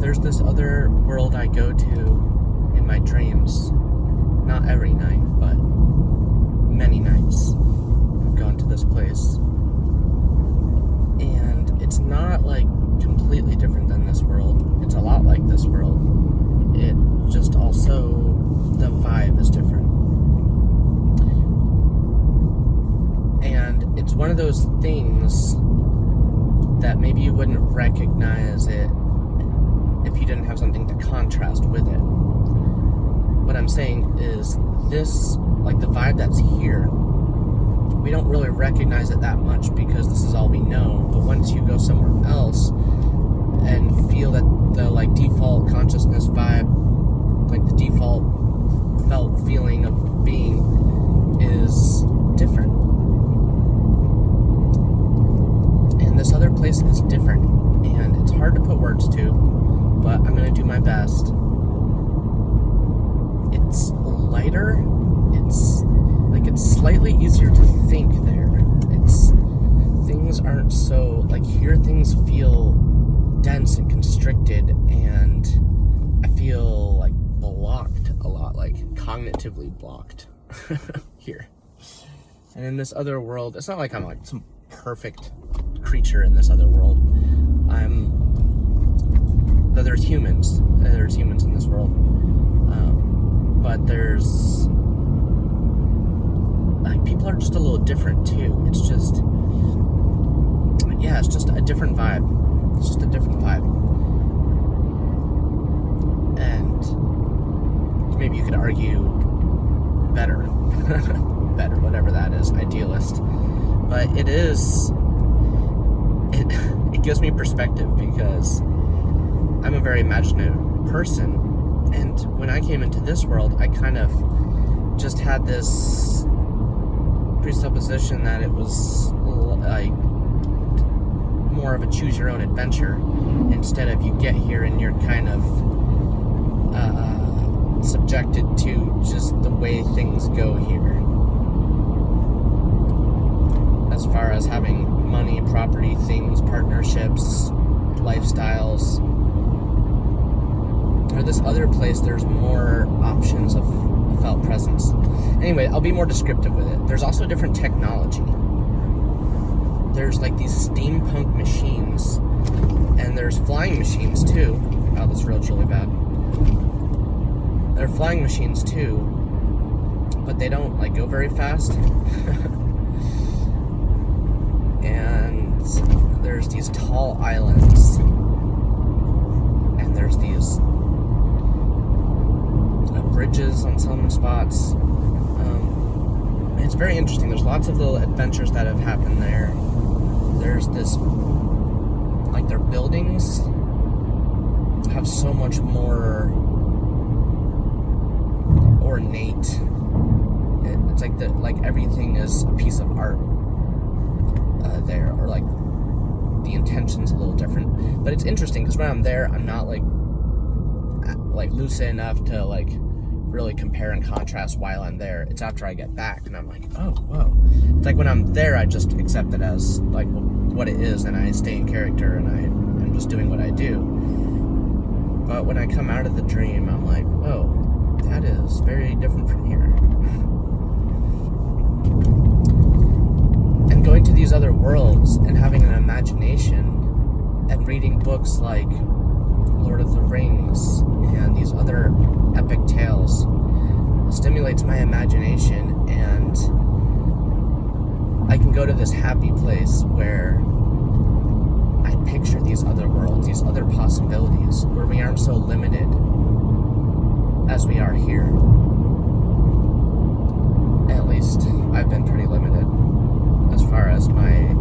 there's this other world I go to in my dreams. Not every night, but many nights I've gone to this place. And it's not like completely different than this world. It's a lot like this world. It just also, the vibe is different. And it's one of those things that maybe you wouldn't recognize it if you didn't have something to contrast with it. What I'm saying is this, like the vibe that's here, we don't really recognize it that much because this is all we know. But once you go somewhere else and feel that the like default consciousness vibe, like the default felt feeling of being is different. And this other place is different. And it's hard to put words to, but I'm going to do my best. It's lighter. It's slightly easier to think there. Things aren't so, like here things feel dense and constricted, and I feel like blocked a lot, like cognitively blocked here. And in this other world, it's not like I'm like some perfect creature in this other world. There's humans in this world, but there's like people are just a little different too. It's just a different vibe. It's just a different vibe. And maybe you could argue better, whatever that is, idealist. But it gives me perspective because I'm a very imaginative person. And when I came into this world, I kind of just had this presupposition that it was like more of a choose your own adventure instead of you get here and you're kind of subjected to just the way things go here as far as having money, property, things, partnerships, lifestyles. Or this other place, there's more options of felt presence. Anyway, I'll be more descriptive with it. There's also different technology. There's like these steampunk machines, and there's flying machines too. Wow, this road's really bad. There are flying machines too, but they don't like go very fast. And there's these tall islands, and there's these bridges on some spots. It's very interesting. There's lots of little adventures that have happened there. There's this, like their buildings have so much more ornate. It's like everything is a piece of art there, or like the intention's a little different. But it's interesting because when I'm there, I'm not like lucid enough to like really compare and contrast while I'm there. It's after I get back and I'm like, oh, whoa. It's like when I'm there, I just accept it as like what it is, and I stay in character, and I'm just doing what I do. But when I come out of the dream, I'm like, whoa, that is very different from here. And going to these other worlds and having an imagination and reading books like Lord of the Rings and these other epic tales stimulates my imagination, and I can go to this happy place where I picture these other worlds, these other possibilities, where we aren't so limited as we are here. At least I've been pretty limited as far as my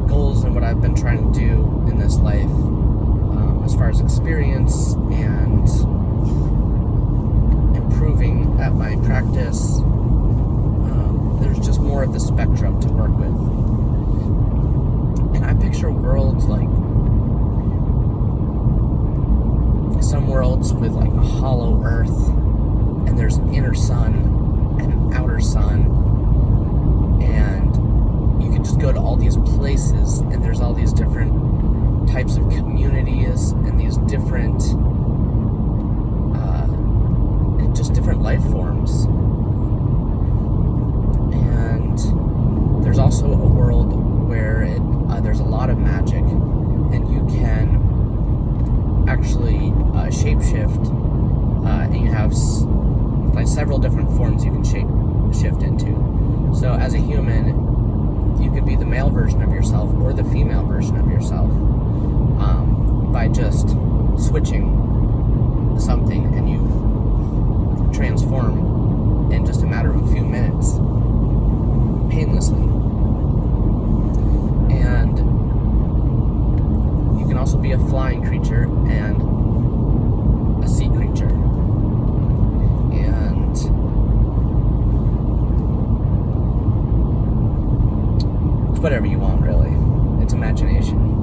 goals and what I've been trying to do in this life, as far as experience and improving at my practice. There's just more of the spectrum to work with. And I picture worlds like some worlds with like a hollow earth, and there's an inner sun and an outer sun, and you can just go to all these places, and there's all these different types of communities and these several different forms you can shift into. So as a human, you could be the male version of yourself or the female version of yourself, by just switching something, and you transform in just a matter of a few minutes, painlessly. And you can also be a flying creature and a sea creature. And it's whatever you want, really. It's imagination.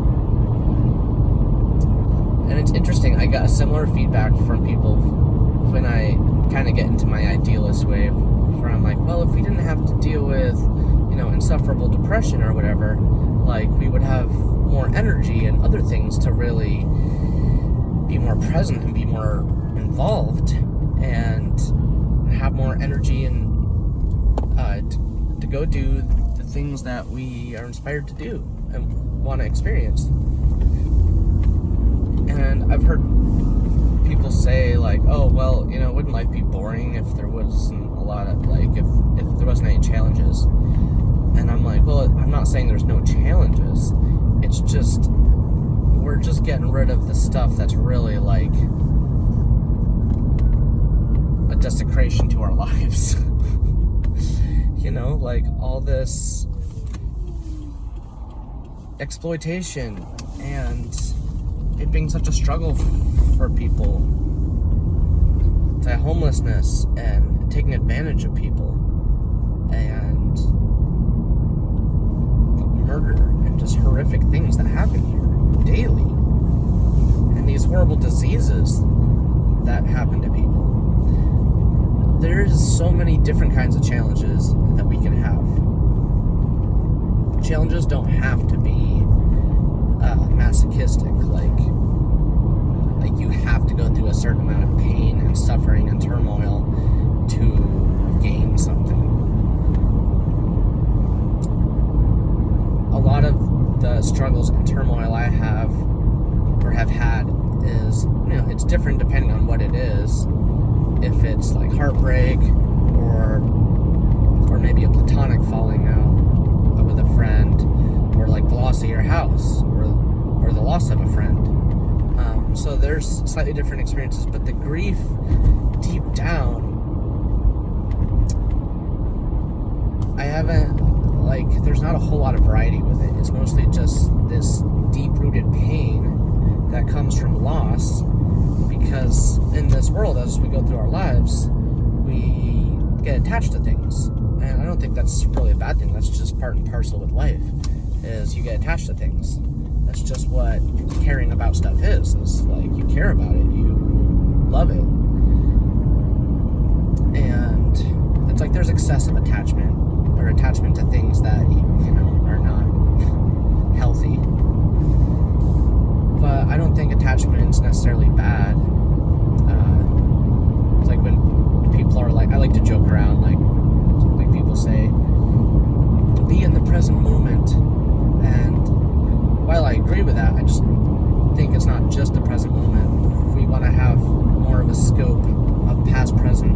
And it's interesting, I got a similar feedback from people when I kind of get into my idealist wave, where I'm like, well, if we didn't have to deal with, insufferable depression or whatever, like, we would have more energy and other things to really be more present and be more involved and have more energy and to go do the things that we are inspired to do and want to experience. And I've heard people say, like, oh, well, wouldn't life be boring if there wasn't a lot of, like, if there wasn't any challenges? And I'm like, well, I'm not saying there's no challenges. It's just, we're just getting rid of the stuff that's really, like, a desecration to our lives. Like, all this exploitation and it being such a struggle for people, to homelessness and taking advantage of people, and murder and just horrific things that happen here daily, and these horrible diseases that happen to people. There's so many different kinds of challenges that we can have. Challenges don't have to be masochistic, like you have to go through a certain amount of pain and suffering and turmoil to gain something. A lot of the struggles and turmoil I have or have had is, it's different depending on what it is. If it's like heartbreak or maybe a platonic falling out with a friend, or like the loss of your house, or the loss of a friend. So there's slightly different experiences, but the grief deep down, there's not a whole lot of variety with it. It's mostly just this deep-rooted pain that comes from loss, because in this world, as we go through our lives, we get attached to things. And I don't think that's really a bad thing. That's just part and parcel with life, is you get attached to things. That's just what caring about stuff is like, you care about it, you love it. And it's like there's excessive attachment, or attachment to things that, are not healthy. But I don't think attachment is necessarily bad. It's like when people are like, I like to joke around, like people say, be in the present moment. And while I agree with that, I just think it's not just the present moment. We want to have more of a scope of past, present,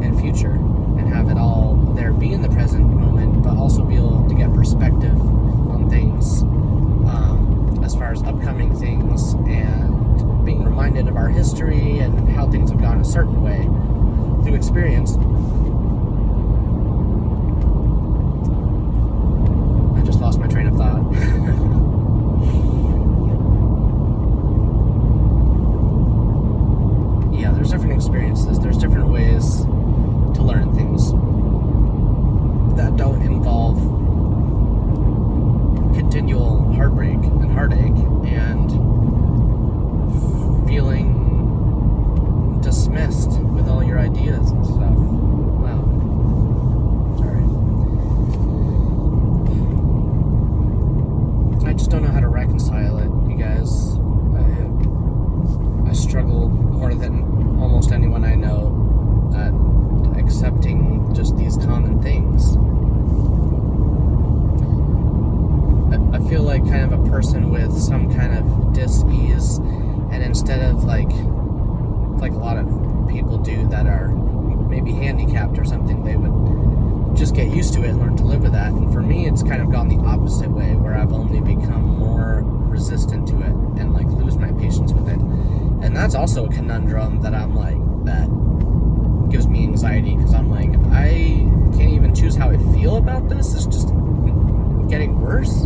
and future, and have it all there, be in the present moment, but also be able to get perspective on things, as far as upcoming things, and being reminded of our history and how things have gone a certain way through experience. I just lost my train of thought. Yeah, there's different experiences. There's different ways to learn things that don't involve continual heartbreak and heartache and feeling dismissed with all your ideas and stuff. Wow. Sorry. I just don't know how to reconcile it, you guys. I struggle more than almost anyone I know at accepting just these common things. I feel like kind of a person with some kind of dis-ease, and instead of like a lot of people do that are maybe handicapped or something, they would just get used to it and learn to live with that. And for me, it's kind of gone the opposite way, where I've only become more resistant to it and like lose my patience with it. And that's also a conundrum that I'm like, that gives me anxiety, because I'm like, I can't even choose how I feel about this. It's just getting worse.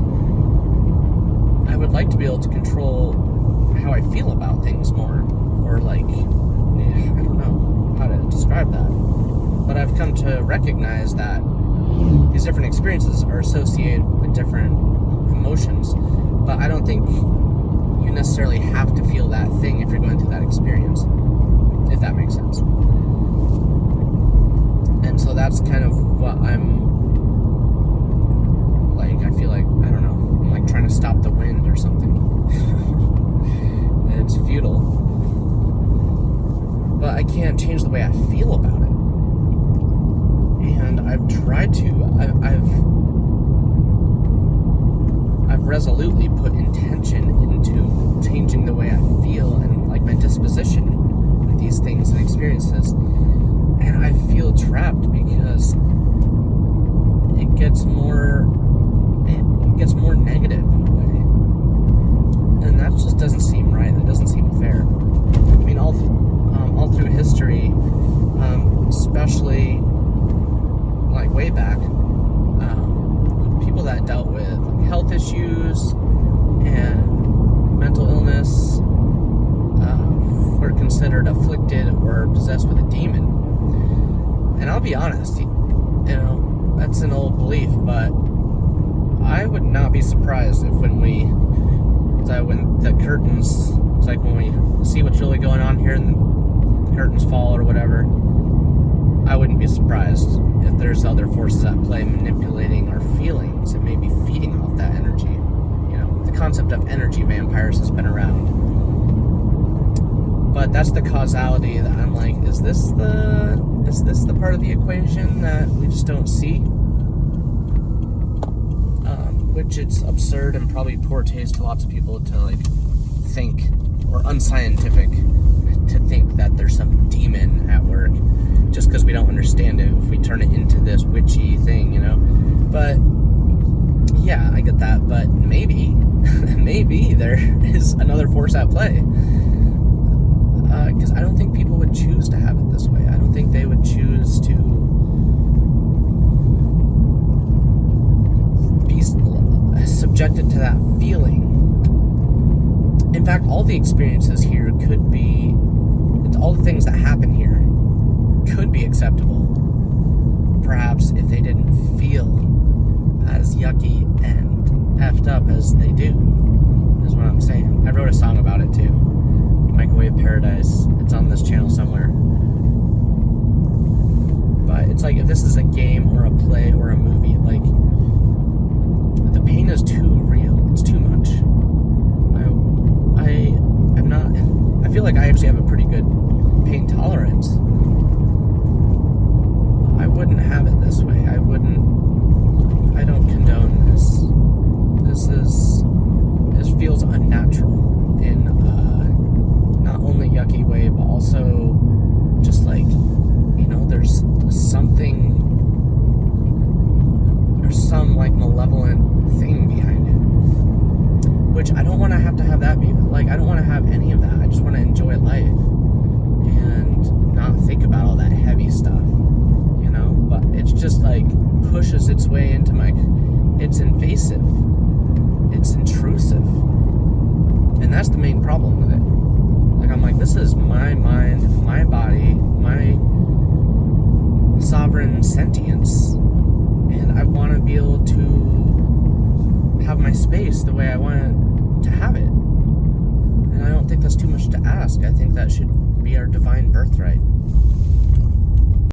I would like to be able to control how I feel about things more, or like, I don't know how to describe that, but I've come to recognize that these different experiences are associated with different emotions, but I don't think you necessarily have to feel that thing if you're going through that experience, if that makes sense. And so that's kind of what I'm like, I feel like, I don't know, I'm like trying to stop the wind or something. It's futile. But I can't change the way I feel about it. And I've tried to. I've resolutely put intention into changing the way I feel and like my disposition with these things and experiences. And I feel trapped because it gets more negative in a way. And that just doesn't seem right. That doesn't seem fair. I mean, all through history, especially like way back, people that dealt with like health issues and mental illness were considered afflicted or possessed with a demon. And I'll be honest, you know, that's an old belief, but I would not be surprised if when the curtains, it's like when we see what's really going on here and the curtains fall or whatever, I wouldn't be surprised if there's other forces at play manipulating our feelings and maybe feeding off that energy. You know, the concept of energy vampires has been around. But that's the causality that I'm like, is this the part of the equation that we just don't see? Which it's absurd and probably poor taste to lots of people to like think, or unscientific to think that there's some demon at work just because we don't understand it, if we turn it into this witchy thing, you know. But yeah, I get that, but maybe there is another force at play, because I don't think people would choose to have it this way. I don't think they would choose to be subjected to that feeling. In fact, all the experiences here could be, all the things that happen here could be acceptable, perhaps, if they didn't feel as yucky and effed up as they do, is what I'm saying. I wrote a song about it too, Microwave Paradise. It's on this channel somewhere. But it's like, if this is a game or a play or a movie, like, the pain is too real. It's too much. I feel like I actually have a pretty good pain tolerance. I wouldn't have it this way. I don't condone this. This feels unnatural in not only yucky way, but also just like, you know, there's some like malevolent thing behind it, which I don't want to have that be, like, I don't want to have any of that. I just want to enjoy life and not think about all that heavy stuff, you know. But it's just like pushes its way into it's invasive, it's intrusive, and that's the main problem with it. Like, I'm like, this is my mind, my body, my sovereign sentience, and I want to be able to have my space the way I want to have it. And I don't think that's too much to ask. I think that should be our divine birthright.